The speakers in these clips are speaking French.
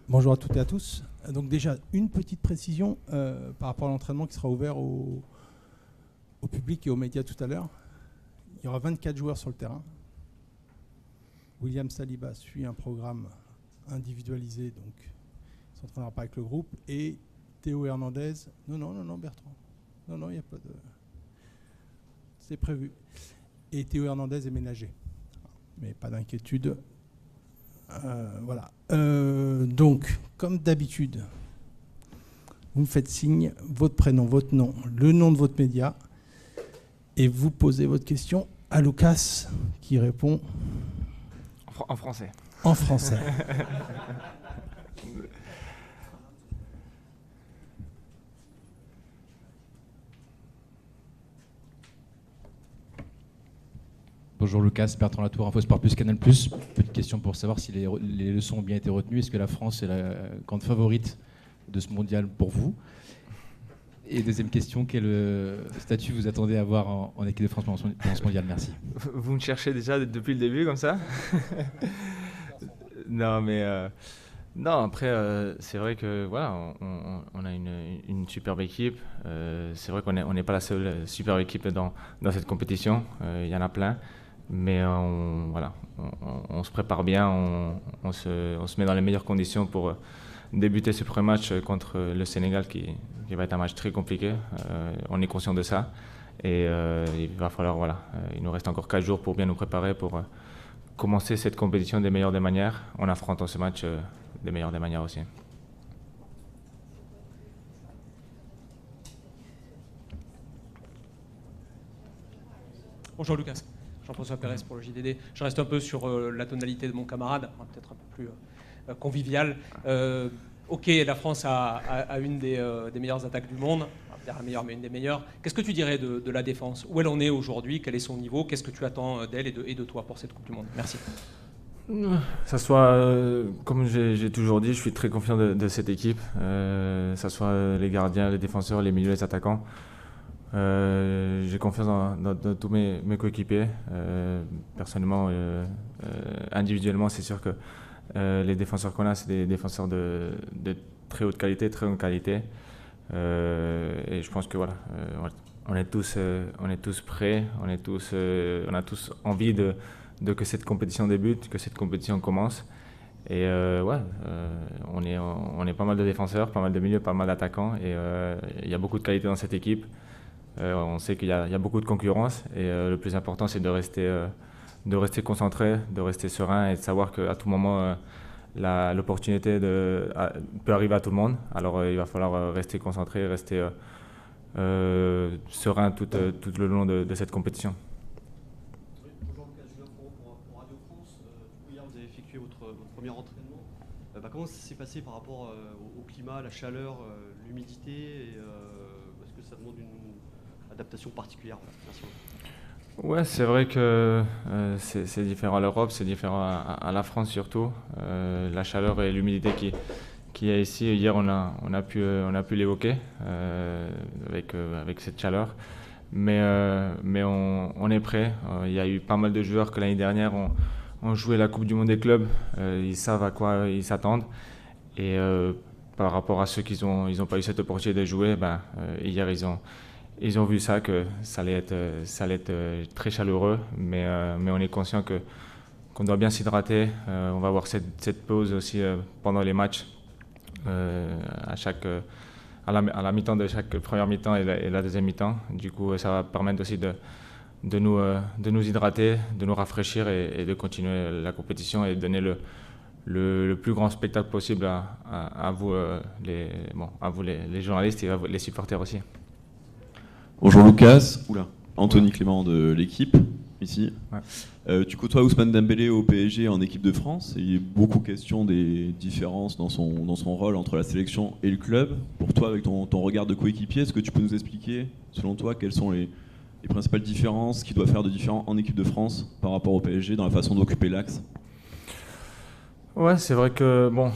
Bonjour à toutes et à tous. Donc déjà, une petite précision par rapport à l'entraînement qui sera ouvert au public et aux médias tout à l'heure. Il y aura 24 joueurs sur le terrain. William Saliba suit un programme individualisé, donc il ne s'entraînera pas avec le groupe. Et Théo Hernandez... Non, Bertrand. Non, il n'y a pas de... C'est prévu. Et Théo Hernandez est ménagé. Mais pas d'inquiétude. Voilà. Donc, comme d'habitude, vous me faites signe, votre prénom, votre nom, le nom de votre média, et vous posez votre question à Lucas, qui répond... En français. En français. Bonjour Lucas, Bertrand Latour, Infosport Plus, Canal+. Petite question pour savoir si les leçons ont bien été retenues. Est-ce que la France est la grande favorite de ce mondial pour vous? Et deuxième question, quel statut vous attendez à avoir en équipe de France pendant ce mondial? Merci. Vous me cherchez déjà depuis le début comme ça? Non, mais non. Après, c'est vrai que voilà, on a une superbe équipe. C'est vrai qu'on n'est pas la seule superbe équipe dans cette compétition. Il y en a plein, mais on se prépare bien. On se met dans les meilleures conditions pour débuter ce premier match contre le Sénégal qui va être un match très compliqué. On est conscient de ça et il va falloir il nous reste encore 4 jours pour bien nous préparer pour commencer cette compétition des meilleures des manières en affrontant ce match des meilleures des manières aussi. Bonjour Lucas, Jean-François Pérez pour le JDD. Je reste un peu sur la tonalité de mon camarade, peut-être un peu plus convivial. Ok, la France a une des meilleures attaques du monde, pas la meilleure, mais une des meilleures. Qu'est-ce que tu dirais de la défense? Où elle en est aujourd'hui? Quel est son niveau? Qu'est-ce que tu attends d'elle et de toi pour cette Coupe du Monde? Merci. Ça soit, comme j'ai toujours dit, je suis très confiant de cette équipe. Ça soit les gardiens, les défenseurs, les milieux, les attaquants. J'ai confiance dans tous mes coéquipiers. Personnellement, individuellement, c'est sûr que les défenseurs qu'on a, c'est des défenseurs de très haute qualité, très bonne qualité. Et je pense que voilà, on est tous prêts, on a tous envie de que cette compétition débute, que cette compétition commence. Et on est pas mal de défenseurs, pas mal de milieux, pas mal d'attaquants. Et il y a beaucoup de qualité dans cette équipe. On sait qu'il y a beaucoup de concurrence. Et le plus important, c'est de rester concentré, de rester serein et de savoir qu'à tout moment, l'opportunité peut arriver à tout le monde. Alors il va falloir rester concentré, rester serein tout le long de cette compétition. Bonjour Lucas, Julien Fourreau pour Radio France. Hier, vous avez effectué votre premier entraînement. Comment ça s'est passé par rapport au climat, la chaleur, l'humidité est-ce que ça demande une adaptation particulière? Merci beaucoup. Ouais, c'est vrai que c'est différent à l'Europe, c'est différent à la France surtout. La chaleur et l'humidité qui est ici, hier on a pu l'évoquer avec cette chaleur. Mais on est prêt. Il y a eu pas mal de joueurs que l'année dernière ont joué la Coupe du Monde des clubs. Ils savent à quoi ils s'attendent. Et par rapport à ceux qui n'ont pas eu cette opportunité de jouer, hier ils ont vu ça, que ça allait être très chaleureux. Mais on est conscient qu'on doit bien s'hydrater. On va avoir cette pause aussi pendant les matchs. À la mi-temps de chaque première mi-temps et la deuxième mi-temps. Du coup, ça va permettre aussi de nous hydrater, de nous rafraîchir et de continuer la compétition et de donner le plus grand spectacle possible à vous, les journalistes et à vous, les supporters aussi. Bonjour Lucas, Anthony Clément de l'équipe, ici. Ouais. Tu côtoies Ousmane Dembélé au PSG en équipe de France. Il y a beaucoup de questions des différences dans son rôle entre la sélection et le club. Pour toi, avec ton regard de coéquipier, est-ce que tu peux nous expliquer, selon toi, quelles sont les principales différences qu'il doit faire de différent en équipe de France par rapport au PSG dans la façon d'occuper l'axe? Ouais, c'est vrai que bon,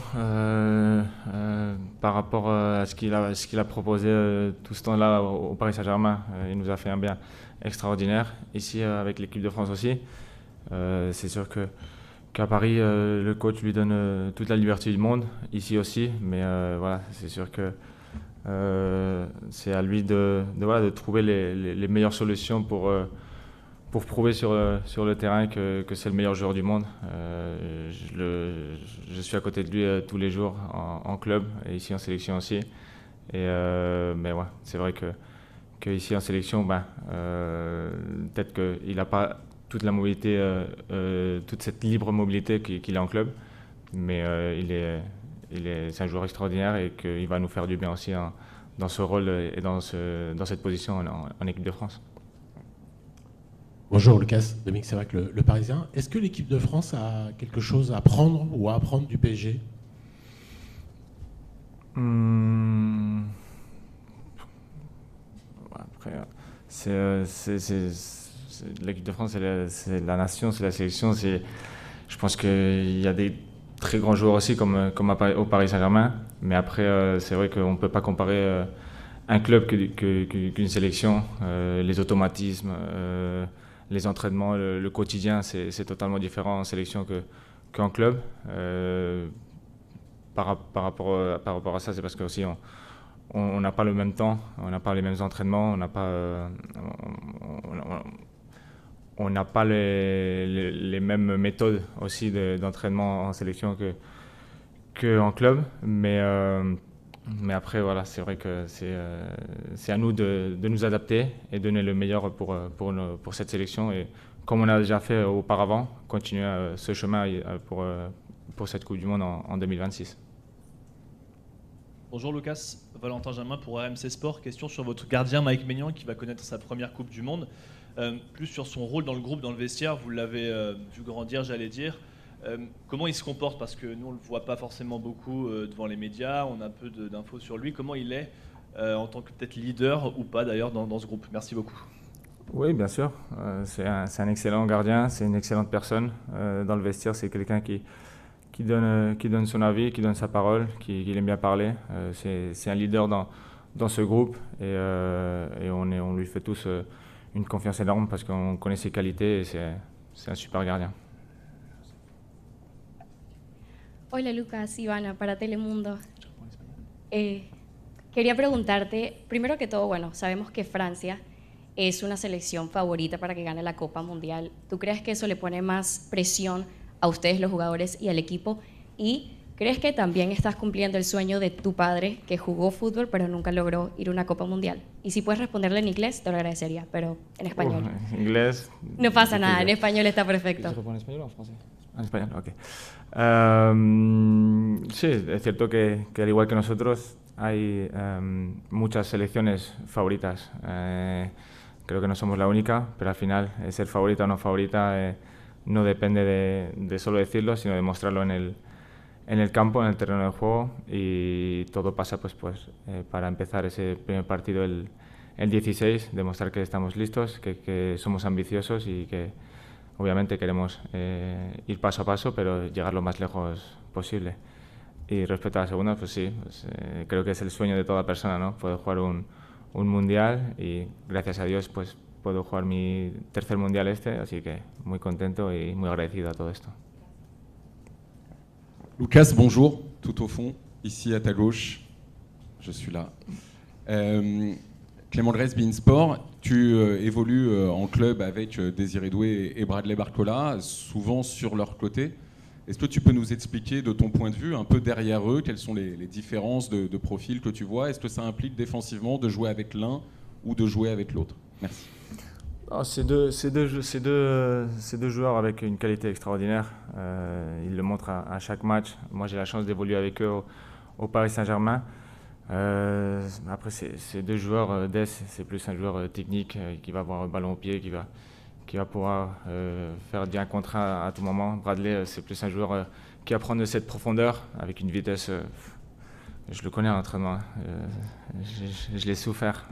par rapport à ce qu'il a proposé tout ce temps-là au Paris Saint-Germain, il nous a fait un bien extraordinaire. Ici, avec l'équipe de France aussi, c'est sûr qu'à Paris, le coach lui donne toute la liberté du monde. Ici aussi, mais voilà, c'est sûr que c'est à lui voilà, de trouver les meilleures solutions pour prouver sur le terrain que c'est le meilleur joueur du monde. Je suis à côté de lui tous les jours en club et ici en sélection aussi. Mais ouais, c'est vrai que ici en sélection, peut-être qu'il n'a pas toute la mobilité, toute cette libre mobilité qu'il a en club, mais c'est un joueur extraordinaire et qu'il va nous faire du bien aussi dans ce rôle et dans cette position en équipe de France. Bonjour Lucas, Dominique Sévrac, le Parisien. Est-ce que l'équipe de France a quelque chose à prendre ou à apprendre du PSG ? Après, l'équipe de France, c'est la nation, c'est la sélection. Je pense qu'il y a des très grands joueurs aussi, comme au Paris Saint-Germain. Mais après, c'est vrai qu'on ne peut pas comparer un club qu'une sélection. Les automatismes, les entraînements, le quotidien, c'est totalement différent en sélection qu'en club. Par rapport à ça, c'est parce que aussi on n'a pas le même temps, on n'a pas les mêmes entraînements, on n'a pas les mêmes méthodes aussi d'entraînement en sélection qu'en club. Mais après, voilà, c'est vrai que c'est à nous de nous adapter et donner le meilleur pour cette sélection. Et comme on a déjà fait auparavant, continuer ce chemin pour cette Coupe du Monde en 2026. Bonjour Lucas, Valentin Jamin pour RMC Sport. Question sur votre gardien Mike Maignan qui va connaître sa première Coupe du Monde. Plus sur son rôle dans le groupe, dans le vestiaire, vous l'avez vu grandir, j'allais dire. Comment il se comporte? Parce que nous, on ne le voit pas forcément beaucoup devant les médias, on a peu d'infos sur lui. Comment il est en tant que peut-être leader ou pas d'ailleurs dans ce groupe? Merci beaucoup. Oui, bien sûr. C'est un excellent gardien, c'est une excellente personne. Dans le vestiaire, c'est quelqu'un qui donne son avis, qui donne sa parole, qui aime bien parler. C'est un leader dans ce groupe et on lui fait tous une confiance énorme parce qu'on connaît ses qualités et c'est un super gardien. Hola Lucas, Ivana, para Telemundo. Quería preguntarte, primero que todo, bueno, sabemos que Francia es una selección favorita para que gane la Copa Mundial. ¿Tú crees que eso le pone más presión a ustedes los jugadores y al equipo? ¿Y crees que también estás cumpliendo el sueño de tu padre que jugó fútbol pero nunca logró ir a una Copa Mundial? Y si puedes responderle en inglés, te lo agradecería, pero en español. Inglés. No pasa nada, en español está perfecto. ¿Se responde en español o en francés? En español, ok. Sí, es cierto que al igual que nosotros hay muchas selecciones favoritas. Creo que no somos la única, pero al final ser favorita o no favorita no depende de solo decirlo, sino de mostrarlo en el campo, en el terreno de juego, y todo pasa pues para empezar ese primer partido el 16, demostrar que estamos listos, que somos ambiciosos y que obviamente queremos ir paso a paso, pero llegar lo más lejos posible. Y respecto a la segunda, pues sí, creo que es el sueño de toda persona, ¿no? Poder jugar un mundial y gracias a Dios pues puedo jugar mi tercer mundial así que muy contento y muy agradecido a todo esto. Lucas, bonjour, tout au fond, ici à ta gauche, je suis là. Clément Dresse, beIN Sport, tu évolues en club avec Désiré Doué et Bradley Barcola, souvent sur leur côté. Est-ce que tu peux nous expliquer de ton point de vue, un peu derrière eux, quelles sont les différences de profil que tu vois? Est-ce que ça implique défensivement de jouer avec l'un ou de jouer avec l'autre? Merci. C'est deux joueurs avec une qualité extraordinaire. Ils le montrent à chaque match. Moi, j'ai la chance d'évoluer avec eux au Paris Saint-Germain. Après, ces deux joueurs, Dess, c'est plus un joueur technique qui va avoir le ballon au pied, qui va pouvoir faire bien contre à tout moment. Bradley, c'est plus un joueur qui va prendre cette profondeur avec une vitesse. Je le connais en entraînement. Je l'ai souffert.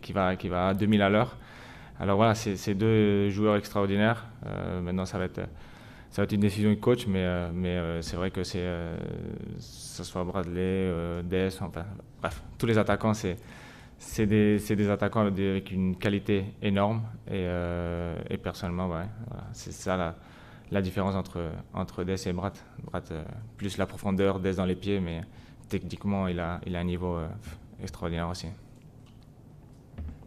Qui va à 2000 à l'heure. Alors voilà, c'est deux joueurs extraordinaires. Maintenant, ça va être ça va être une décision du coach, mais c'est vrai que ce soit Bradley, Dess, enfin bref, tous les attaquants, c'est des attaquants avec une qualité énorme et personnellement, ouais, voilà, c'est ça la différence entre Dess et Brad. Brad plus la profondeur, Dess dans les pieds, mais techniquement il a un niveau extraordinaire aussi.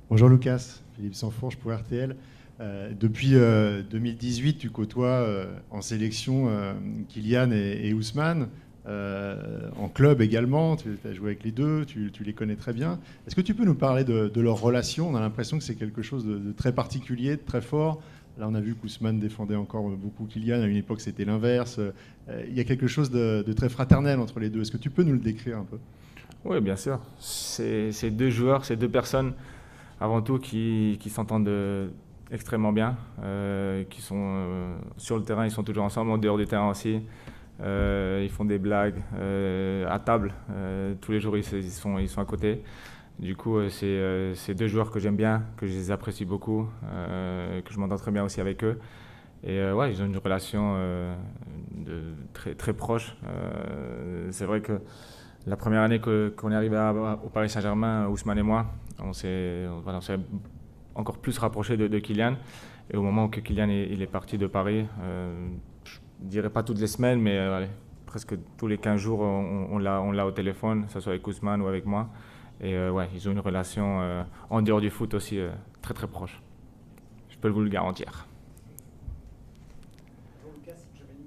Bonjour Lucas, Philippe Sanfourche pour RTL. Depuis 2018, tu côtoies en sélection Kylian et Ousmane, en club également, tu as joué avec les deux, tu les connais très bien. Est-ce que tu peux nous parler de leur relation? On a l'impression que c'est quelque chose de très particulier, de très fort. Là, on a vu qu'Ousmane défendait encore beaucoup Kylian, à une époque c'était l'inverse. Il y a quelque chose de très fraternel entre les deux. Est-ce que tu peux nous le décrire un peu? Oui, bien sûr. C'est deux joueurs, c'est deux personnes avant tout qui s'entendent extrêmement bien, qui sont sur le terrain, ils sont toujours ensemble, en dehors du terrain aussi. Ils font des blagues à table, tous les jours ils sont à côté. Du coup, c'est deux joueurs que j'aime bien, que je les apprécie beaucoup, que je m'entends très bien aussi avec eux. Et ouais, ils ont une relation très, très proche. C'est vrai que la première année qu'on est arrivé au Paris Saint-Germain, Ousmane et moi, on s'est encore plus rapproché de Kylian. Et au moment où Kylian il est parti de Paris, je ne dirais pas toutes les semaines, mais allez, presque tous les 15 jours, on l'a au téléphone, que ce soit avec Ousmane ou avec moi. Et ouais, ils ont une relation en dehors du foot aussi très très proche. Je peux vous le garantir.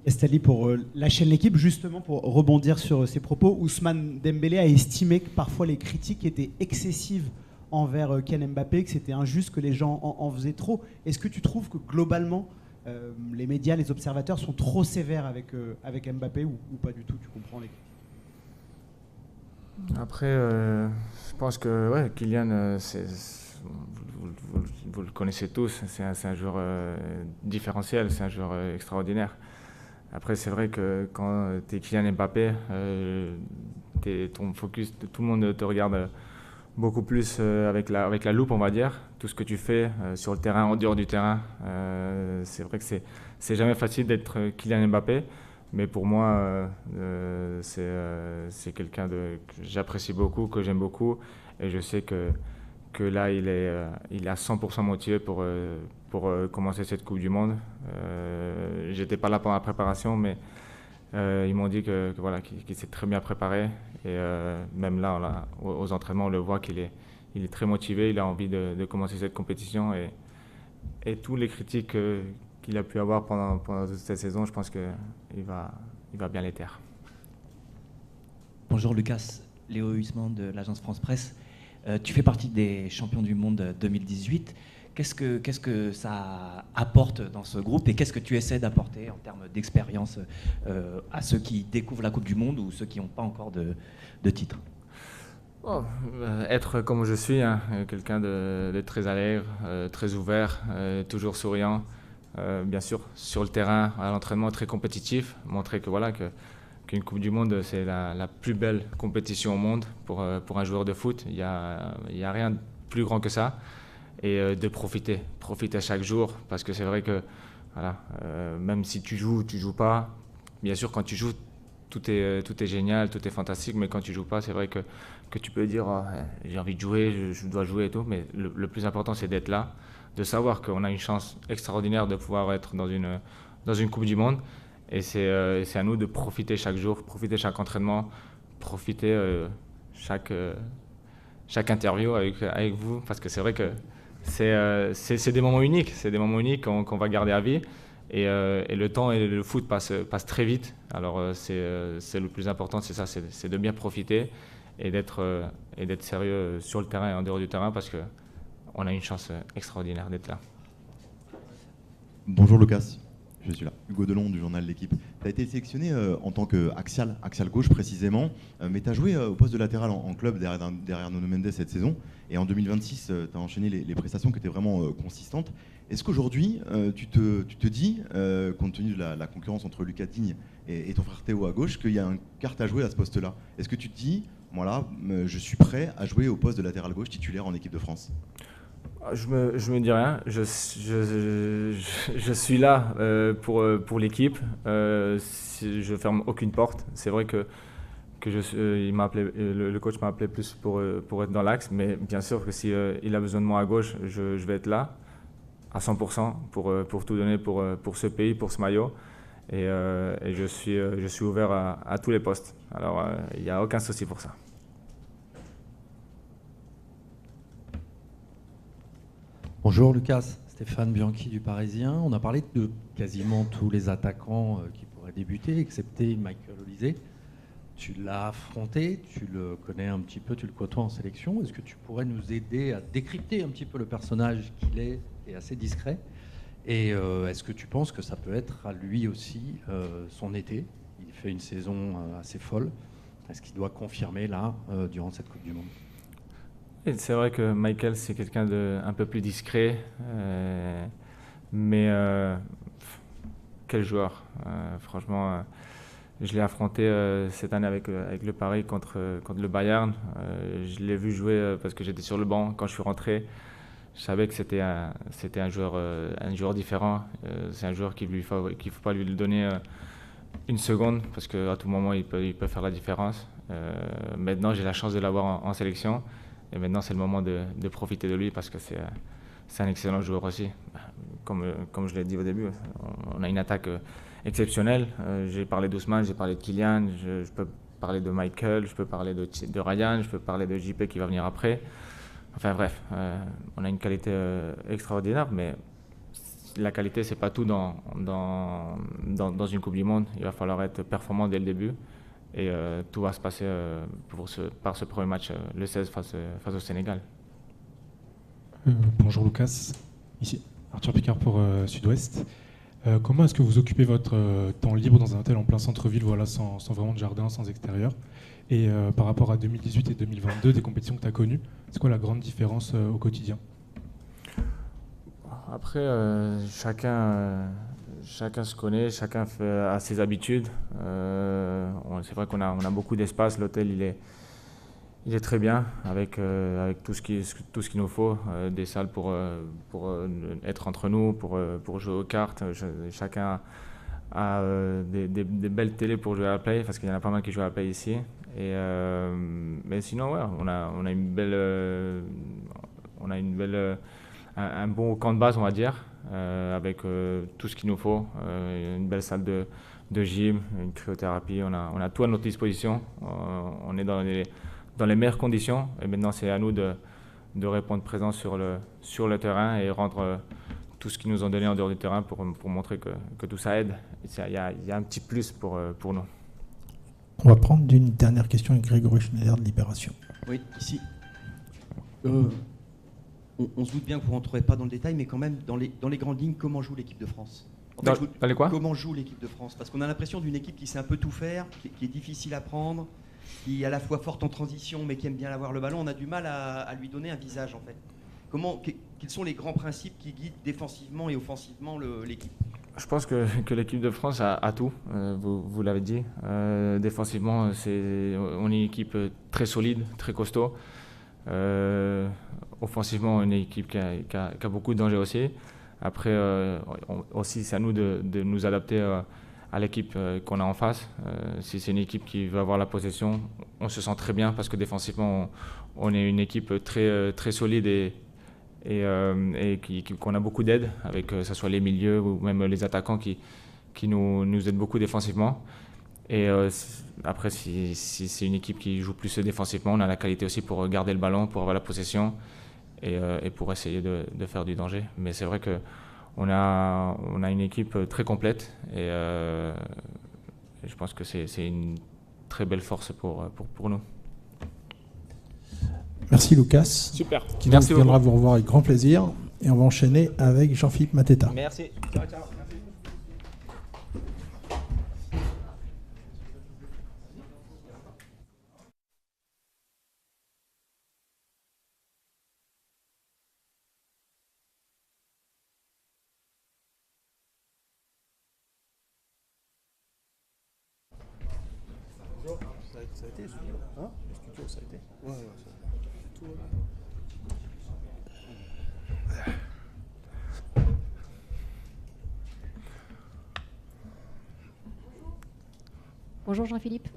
Estali pour la chaîne L'Équipe, justement pour rebondir sur ses propos, Ousmane Dembélé a estimé que parfois les critiques étaient excessives envers Kylian Mbappé, que c'était injuste, que les gens en faisaient trop. Est-ce que tu trouves que globalement les médias, les observateurs sont trop sévères avec Mbappé ou pas du tout? Tu comprends les... Après, je pense que ouais, Kylian, vous le connaissez tous, c'est un joueur différentiel, c'est un joueur extraordinaire. Après, c'est vrai que quand tu es Kylian Mbappé, ton focus, tout le monde te regarde beaucoup plus avec la loupe, on va dire. Tout ce que tu fais sur le terrain, en dehors du terrain. C'est vrai que c'est jamais facile d'être Kylian Mbappé. Mais pour moi, c'est quelqu'un que j'apprécie beaucoup, que j'aime beaucoup. Et je sais que là, il est à 100% motivé pour commencer cette Coupe du Monde. J'étais pas là pendant la préparation, mais ils m'ont dit voilà, qu'il s'est très bien préparé. Et même là, aux entraînements, on le voit qu'il est très motivé. Il a envie de commencer cette compétition. Et tous les critiques qu'il a pu avoir pendant toute cette saison, je pense qu'il va bien les taire. Bonjour Lucas, Léo Huisman de l'agence France Presse. Tu fais partie des champions du monde 2018. Qu'est-ce que ça apporte dans ce groupe et qu'est-ce que tu essaies d'apporter en termes d'expérience à ceux qui découvrent la Coupe du Monde ou ceux qui n'ont pas encore de titre? Être comme je suis, hein, quelqu'un de très allègre, très ouvert, toujours souriant. Bien sûr, sur le terrain, à l'entraînement, très compétitif. Montrer qu'une Coupe du Monde, c'est la plus belle compétition au monde pour un joueur de foot. Il y a rien de plus grand que ça. Et de profiter chaque jour. Parce que c'est vrai que voilà, même si tu joues pas, bien sûr, quand tu joues, tout est génial, tout est fantastique. Mais quand tu joues pas, c'est vrai que tu peux dire j'ai envie de jouer, je dois jouer et tout. Mais le plus important, c'est d'être là. De savoir qu'on a une chance extraordinaire de pouvoir être dans une Coupe du Monde. Et c'est à nous de profiter chaque jour, profiter chaque entraînement, profiter chaque interview avec vous. Parce que c'est vrai que c'est des moments uniques. C'est des moments uniques qu'on va garder à vie. Et le temps et le foot passent très vite. Alors c'est le plus important, c'est ça, c'est de bien profiter et d'être sérieux sur le terrain et en dehors du terrain parce que on a une chance extraordinaire d'être là. Bonjour Lucas, je suis là. Hugo Delon du journal L'Équipe. Tu as été sélectionné en tant qu'axial gauche précisément, mais tu as joué au poste de latéral en club derrière Nuno Mendes cette saison. Et en 2026, tu as enchaîné les prestations qui étaient vraiment consistantes. Est-ce qu'aujourd'hui, tu te dis, compte tenu de la concurrence entre Lucas Digne et ton frère Théo à gauche, qu'il y a une carte à jouer à ce poste-là? Est-ce que tu te dis, voilà, je suis prêt à jouer au poste de latéral gauche titulaire en équipe de France? Je me dis rien. Je suis là pour l'équipe. Je ferme aucune porte. C'est vrai que il m'a appelé, le coach m'a appelé plus pour être dans l'axe, mais bien sûr que si il a besoin de moi à gauche, je vais être là à 100% pour tout donner pour ce pays, pour ce maillot. Et je suis ouvert à tous les postes. Alors il n'y a aucun souci pour ça. Bonjour Lucas, Stéphane Bianchi du Parisien. On a parlé de quasiment tous les attaquants qui pourraient débuter, excepté Michael Olise. Tu l'as affronté, tu le connais un petit peu, tu le côtoies en sélection. Est-ce que tu pourrais nous aider à décrypter un petit peu le personnage qu'il est et assez discret? Et est-ce que tu penses que ça peut être à lui aussi son été? Il fait une saison assez folle. Est-ce qu'il doit confirmer là durant cette Coupe du Monde? Et c'est vrai que Michael, c'est quelqu'un d'un peu plus discret, mais quel joueur. Franchement, je l'ai affronté cette année avec le Paris contre le Bayern. Je l'ai vu jouer parce que j'étais sur le banc. Quand je suis rentré, je savais que c'était un joueur différent. C'est un joueur qu'il ne faut pas lui donner une seconde parce qu'à tout moment, il peut faire la différence. Maintenant, j'ai la chance de l'avoir en sélection. Et maintenant, c'est le moment de profiter de lui parce que c'est un excellent joueur aussi. Comme je l'ai dit au début, on a une attaque exceptionnelle. J'ai parlé d'Ousmane, j'ai parlé de Kylian, je peux parler de Michael, je peux parler de Ryan, je peux parler de JP qui va venir après. Enfin bref, on a une qualité extraordinaire, mais la qualité, c'est pas tout dans une Coupe du Monde. Il va falloir être performant dès le début. Et tout va se passer par ce premier match, le 16 face au Sénégal. Bonjour Lucas, ici Arthur Picard pour Sud-Ouest. Comment est-ce que vous occupez votre temps libre dans un hôtel en plein centre-ville, voilà, sans vraiment de jardin, sans extérieur? Et par rapport à 2018 et 2022, des compétitions que tu as connues, c'est quoi la grande différence au quotidien? Après, chacun se connaît, chacun a ses habitudes. C'est vrai qu'on a beaucoup d'espace. L'hôtel, il est très bien avec tout ce qu'il nous faut, des salles pour être entre nous, pour jouer aux cartes. Chacun a des belles télés pour jouer à la play, parce qu'il y en a pas mal qui jouent à la play ici. Mais sinon, ouais, on a un bon camp de base, on va dire. Avec tout ce qu'il nous faut, une belle salle de gym, une cryothérapie, on a tout à notre disposition. On est dans les meilleures conditions et maintenant c'est à nous de répondre présent sur le terrain et rendre tout ce qu'ils nous ont donné en dehors du terrain pour montrer que tout ça aide. Il y a un petit plus pour nous. On va prendre une dernière question avec Grégory Schneider de Libération. Oui, ici. On se doute bien que vous ne rentrerez pas dans le détail, mais quand même, dans les grandes lignes, comment joue l'équipe de France? Dans les quoi? Comment joue l'équipe de France? Parce qu'on a l'impression d'une équipe qui sait un peu tout faire, qui est difficile à prendre, qui est à la fois forte en transition, mais qui aime bien avoir le ballon. On a du mal à lui donner un visage, en fait. Quels sont les grands principes qui guident défensivement et offensivement l'équipe? Je pense que l'équipe de France a tout, vous l'avez dit. Défensivement, on est une équipe très solide, très costaud. Offensivement, une équipe qui a beaucoup de danger aussi. Après, aussi, c'est à nous de nous adapter à l'équipe qu'on a en face. Si c'est une équipe qui veut avoir la possession, on se sent très bien parce que défensivement, on est une équipe très solide et qu'on a beaucoup d'aide, avec que ce soit les milieux ou même les attaquants qui nous aident beaucoup défensivement. Et après, si c'est une équipe qui joue plus défensivement, on a la qualité aussi pour garder le ballon, pour avoir la possession et pour essayer de faire du danger. Mais c'est vrai qu'on a une équipe très complète et je pense que c'est une très belle force pour nous. Merci Lucas. Super. Qui viendra vous revoir avec grand plaisir. Et on va enchaîner avec Jean-Philippe Mateta. Merci. Ciao, ciao. Ça a été, hein? Le studio, ça a été? Ouais, ça a été. Tout Bonjour Jean-Philippe.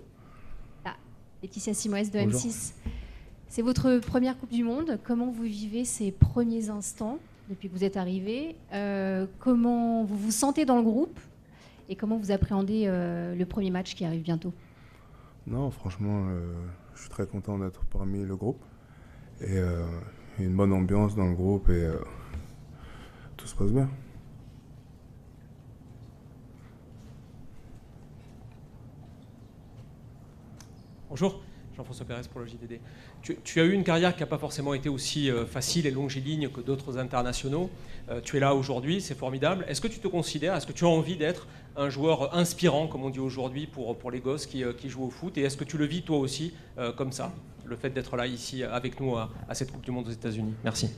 Laetitia Simoes de Bonjour. M6. C'est votre première Coupe du Monde. Comment vous vivez ces premiers instants depuis que vous êtes arrivé? Comment vous vous sentez dans le groupe? Et comment vous appréhendez le premier match qui arrive bientôt? Non, franchement, je suis très content d'être parmi le groupe. Et il y a une bonne ambiance dans le groupe et tout se passe bien. Bonjour, Jean-François Pérez pour le JDD. Tu as eu une carrière qui n'a pas forcément été aussi facile et longiligne que d'autres internationaux. Tu es là aujourd'hui, c'est formidable. Est-ce que tu te considères, est-ce que tu as envie d'être un joueur inspirant, comme on dit aujourd'hui, pour les gosses qui jouent au foot? Et est-ce que tu le vis toi aussi comme ça, le fait d'être là, ici, avec nous à cette Coupe du Monde aux États-Unis? Merci.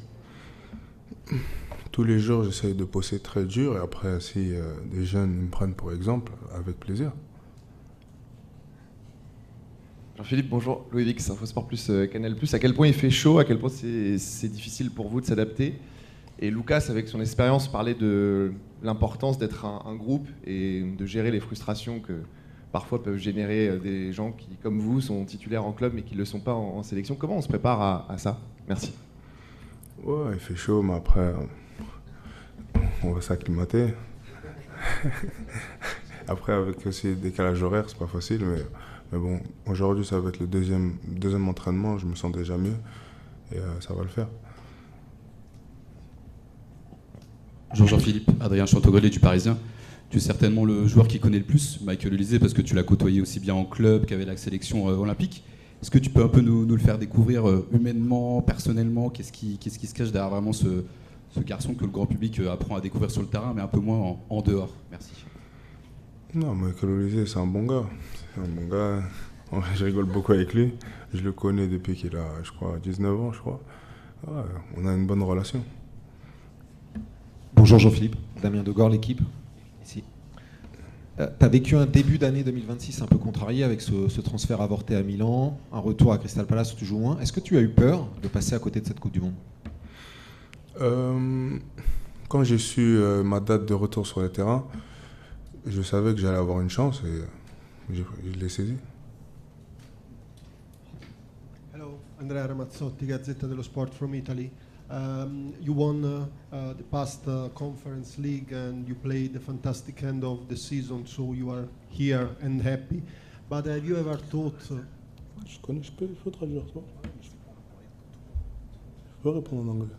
Tous les jours, j'essaye de bosser très dur et après, si des jeunes me prennent pour exemple, avec plaisir. Jean-Philippe, bonjour. Louis Vix, Infosport Plus, Canal Plus. À quel point il fait chaud, à quel point c'est difficile pour vous de s'adapter? Et Lucas, avec son expérience, parlait de l'importance d'être un groupe et de gérer les frustrations que parfois peuvent générer des gens qui, comme vous, sont titulaires en club mais qui ne le sont pas en sélection. Comment on se prépare à ça? Merci. Ouais, il fait chaud, mais après, on va s'acclimater. Après, avec aussi le décalage horaire, c'est pas facile, mais bon, aujourd'hui, ça va être le deuxième entraînement, je me sens déjà mieux et ça va le faire. Bonjour Jean-Philippe, Adrien Chantogolet du Parisien. Tu es certainement le joueur qui connaît le plus Michael Olise parce que tu l'as côtoyé aussi bien en club qu'avec la sélection olympique. Est-ce que tu peux un peu nous le faire découvrir humainement, personnellement? Qu'est-ce qui se cache derrière vraiment ce garçon que le grand public apprend à découvrir sur le terrain, mais un peu moins en dehors? Merci. Non, Michael Olise, c'est un bon gars. C'est un bon gars. Je rigole beaucoup avec lui. Je le connais depuis qu'il a, je crois, 19 ans, je crois. Ouais, on a une bonne relation. Bonjour Jean-Philippe, Damien Degore, l'équipe. Ici. Tu as vécu un début d'année 2026 un peu contrarié avec ce transfert avorté à Milan, un retour à Crystal Palace où tu joues moins. Est-ce que tu as eu peur de passer à côté de cette Coupe du Monde? Quand j'ai su ma date de retour sur le terrain, je savais que j'allais avoir une chance et je l'ai saisie. Hello, Andrea Ramazzotti, Gazzetta dello Sport from Italy. You won the past Conference League and you played the fantastic end of the season, so you are here and happy. But have you ever thought... Je peux traduire ça. Je peux répondre en anglais.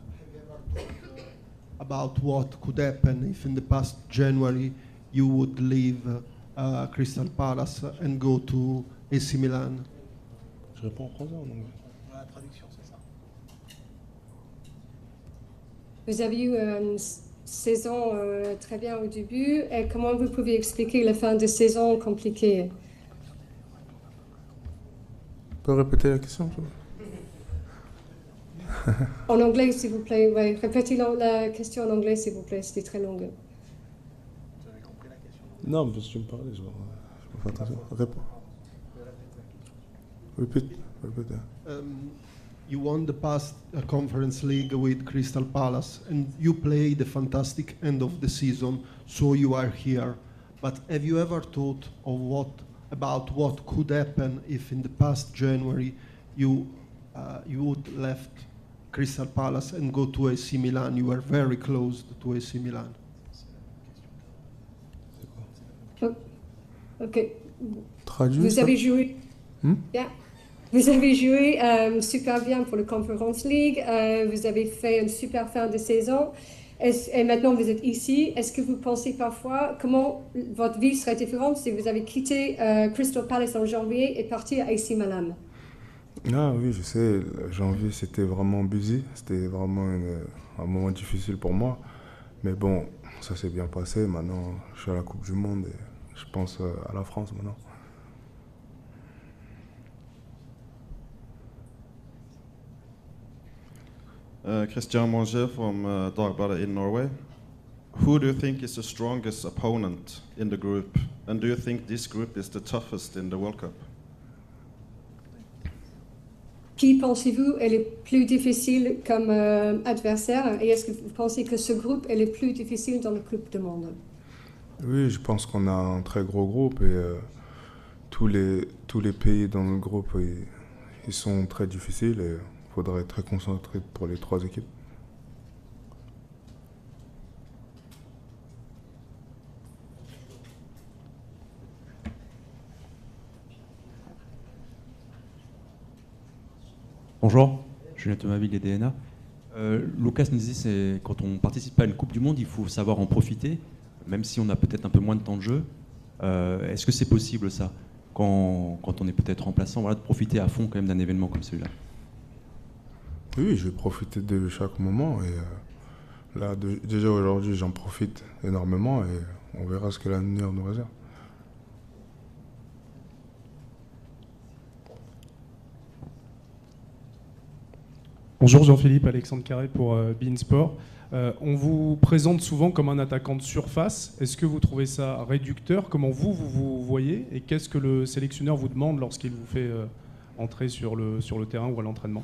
About what could happen if in the past January you would leave Crystal Palace and go to AC Milan? Je réponds en français ou en anglais? La traduction, c'est ça. Vous avez eu une saison très bien au début. Et comment vous pouvez expliquer la fin de saison compliquée? Tu peux répéter la question? En anglais, s'il vous plaît. Ouais. Répétez la question en anglais, s'il vous plaît. C'était très long. Non, parce que tu me parlais, je fais attention. Réponds. Répète. You won the past Conference League with Crystal Palace and you played the fantastic end of the season, so you are here. But have you ever thought of about what could happen if in the past January you would left Crystal Palace and go to AC Milan? You were very close to AC Milan. Ok. Traduis vous ça. avez joué. Yeah. Vous avez joué super bien pour la Conference League. Vous avez fait une super fin de saison. Et maintenant, vous êtes ici. Est-ce que vous pensez parfois comment votre vie serait différente si vous avez quitté Crystal Palace en janvier et parti à AC Milan? Ah oui, je sais. Janvier, c'était vraiment busy. C'était vraiment un moment difficile pour moi. Mais bon, ça s'est bien passé. Maintenant, je suis à la Coupe du Monde et je pense à la France maintenant. Christian Monge from Dagbladet in Norway. Who do you think is the strongest opponent in the group? And do you think this group is the toughest in the World Cup? Qui pensez-vous est le plus difficile comme adversaire? Et est-ce que vous pensez que ce groupe est le plus difficile dans le Coupe du Monde? Oui, je pense qu'on a un très gros groupe et tous les pays dans le groupe, ils sont très difficiles et il faudra être très concentré pour les 3 équipes. Bonjour, Julien Thomaville des DNA. Lucas nous disait, quand on participe à une Coupe du Monde, il faut savoir en profiter, même si on a peut-être un peu moins de temps de jeu. Est-ce que c'est possible ça, quand on est peut-être remplaçant, voilà, de profiter à fond quand même d'un événement comme celui-là? Oui, je vais profiter de chaque moment. Et là, déjà aujourd'hui, j'en profite énormément et on verra ce que l'avenir nous réserve. Bonjour Jean-Philippe, Alexandre Carré pour beIN Sport. On vous présente souvent comme un attaquant de surface. Est-ce que vous trouvez ça réducteur? Comment vous voyez? Et qu'est-ce que le sélectionneur vous demande lorsqu'il vous fait entrer sur le terrain ou à l'entraînement?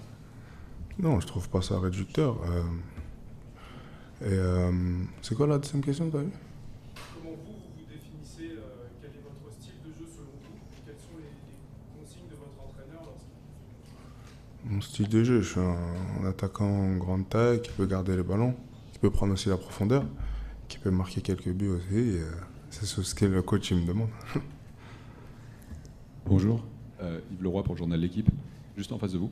Non, je trouve pas ça réducteur. C'est quoi la deuxième question que tu as eu? Comment vous définissez quel est votre style de jeu selon vous? Et quelles sont les consignes de votre entraîneur lorsqu'il... Mon style de jeu, je suis un attaquant grande taille qui peut garder les ballons, qui peut prendre aussi la profondeur, qui peut marquer quelques buts aussi. C'est ce que le coach me demande. Bonjour, Yves Leroy pour le journal L'Équipe, juste en face de vous.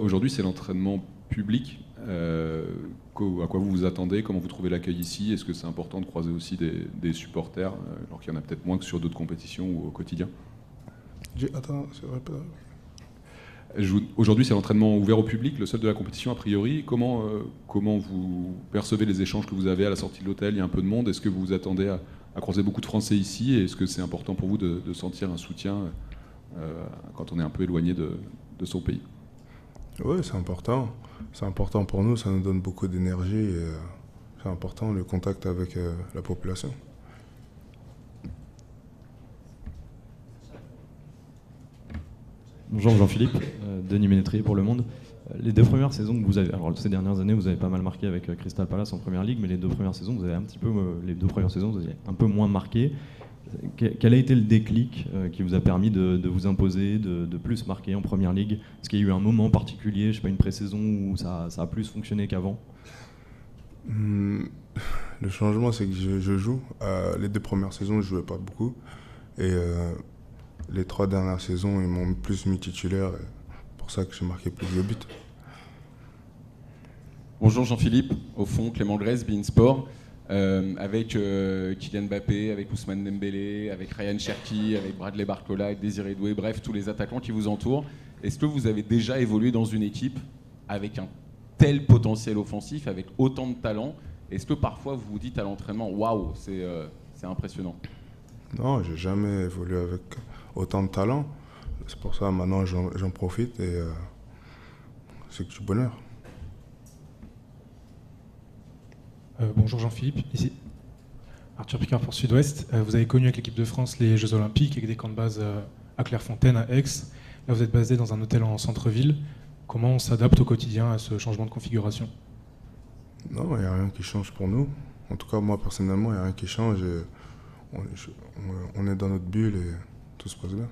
Aujourd'hui, c'est l'entraînement public. À quoi vous vous attendez? Comment vous trouvez l'accueil ici? Est-ce que c'est important de croiser aussi des supporters, alors qu'il y en a peut-être moins que sur d'autres compétitions ou au quotidien? Attends, c'est vrai pas. Aujourd'hui, c'est l'entraînement ouvert au public, le seul de la compétition a priori. Comment vous percevez les échanges que vous avez à la sortie de l'hôtel? Il y a un peu de monde. Est-ce que vous vous attendez à croiser beaucoup de Français ici? Et est-ce que c'est important pour vous de sentir un soutien quand on est un peu éloigné de son pays? Oui, c'est important. C'est important pour nous, ça nous donne beaucoup d'énergie. Et, c'est important le contact avec la population. Bonjour Jean-Philippe, Denis Ménétrier pour Le Monde. Les 2 premières saisons que vous avez, alors ces dernières années vous avez pas mal marqué avec Crystal Palace en première ligue, mais les 2 premières saisons vous avez un peu moins marqué. Quel a été le déclic qui vous a permis de vous imposer, de plus marquer en première ligue? Est-ce qu'il y a eu un moment particulier, je sais pas, une pré-saison où ça a plus fonctionné qu'avant? Le changement, c'est que je joue. Les 2 premières saisons, je jouais pas beaucoup. Et les 3 dernières saisons, ils m'ont plus mis titulaire. C'est pour ça que j'ai marqué plus de buts. Bonjour Jean-Philippe, au fond, Clément Grèce, beIN Sport. Avec Kylian Mbappé, avec Ousmane Dembélé, avec Ryan Cherki, avec Bradley Barcola, avec Désiré Doué, bref, tous les attaquants qui vous entourent. Est-ce que vous avez déjà évolué dans une équipe avec un tel potentiel offensif, avec autant de talent? Est-ce que parfois vous vous dites à l'entraînement, waouh, c'est impressionnant? Non, j'ai jamais évolué avec autant de talent. C'est pour ça maintenant j'en profite et c'est que du bonheur. Bonjour Jean-Philippe, ici Arthur Picard pour Sud-Ouest. Vous avez connu avec l'équipe de France les Jeux Olympiques avec des camps de base à Clairefontaine, à Aix. Là vous êtes basé dans un hôtel en centre-ville. Comment on s'adapte au quotidien à ce changement de configuration? Non, il n'y a rien qui change pour nous. En tout cas moi personnellement, il n'y a rien qui change. On est dans notre bulle et tout se passe bien.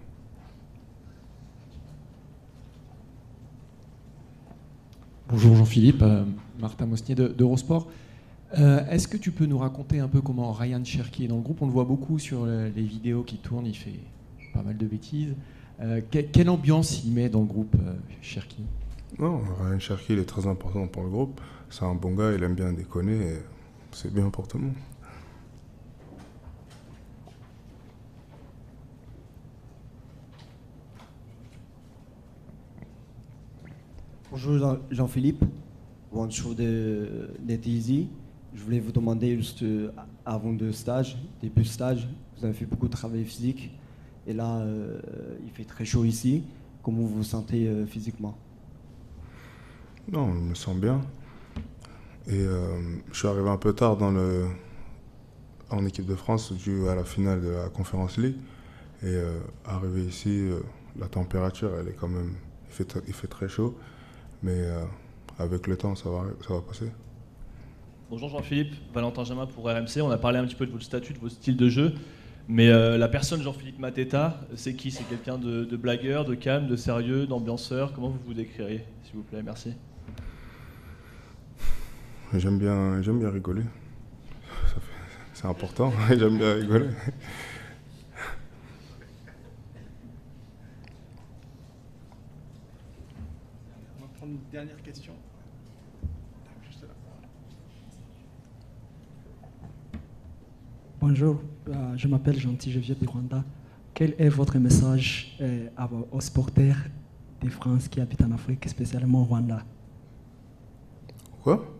Bonjour Jean-Philippe, Martin Mosnier d'Eurosport. Est-ce que tu peux nous raconter un peu comment Ryan Cherki est dans le groupe? On le voit beaucoup sur les vidéos qui tournent, il fait pas mal de bêtises. Quelle ambiance il met dans le groupe, Cherki? Non, Ryan Cherki, il est très important pour le groupe. C'est un bon gars, il aime bien déconner et c'est bien pour tout le monde. Bonjour Jean-Philippe, bonjour de NetEasy. Je voulais vous demander juste avant début de stage, vous avez fait beaucoup de travail physique et là il fait très chaud ici. Comment vous vous sentez physiquement? Non, je me sens bien. Et je suis arrivé un peu tard en équipe de France dû à la finale de la Conference League. Et arrivé ici, la température, elle est quand même, il fait très chaud. Mais avec le temps, ça va passer. Bonjour Jean-Philippe, Valentin Jamin pour RMC. On a parlé un petit peu de votre statut, de votre style de jeu. Mais la personne Jean-Philippe Mateta, c'est qui? C'est quelqu'un de blagueur, de calme, de sérieux, d'ambianceur? Comment vous vous décririez, s'il vous plaît? Merci. J'aime bien rigoler. C'est important, j'aime bien rigoler. On va prendre une dernière question. Juste là. Bonjour, je m'appelle Gentil, je viens du Rwanda. Quel est votre message aux supporters de France qui habitent en Afrique, spécialement au Rwanda? Quoi?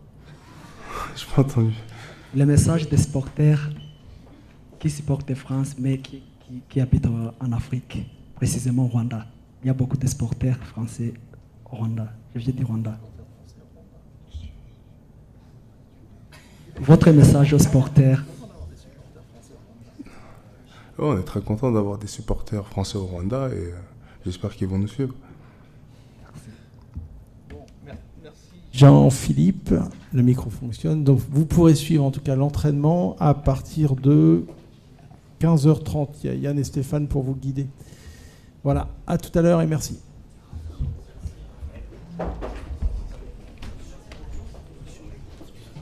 Je n'ai pas entendu. Le message des supporters qui supportent France, mais qui habitent en Afrique, précisément au Rwanda. Il y a beaucoup de supporters français au Rwanda. Je viens du Rwanda. Votre message aux supporters? On est très content d'avoir des supporters français au Rwanda et j'espère qu'ils vont nous suivre. Jean-Philippe, le micro fonctionne. Donc vous pourrez suivre en tout cas l'entraînement à partir de 15h30. Il y a Yann et Stéphane pour vous guider. Voilà, à tout à l'heure et merci.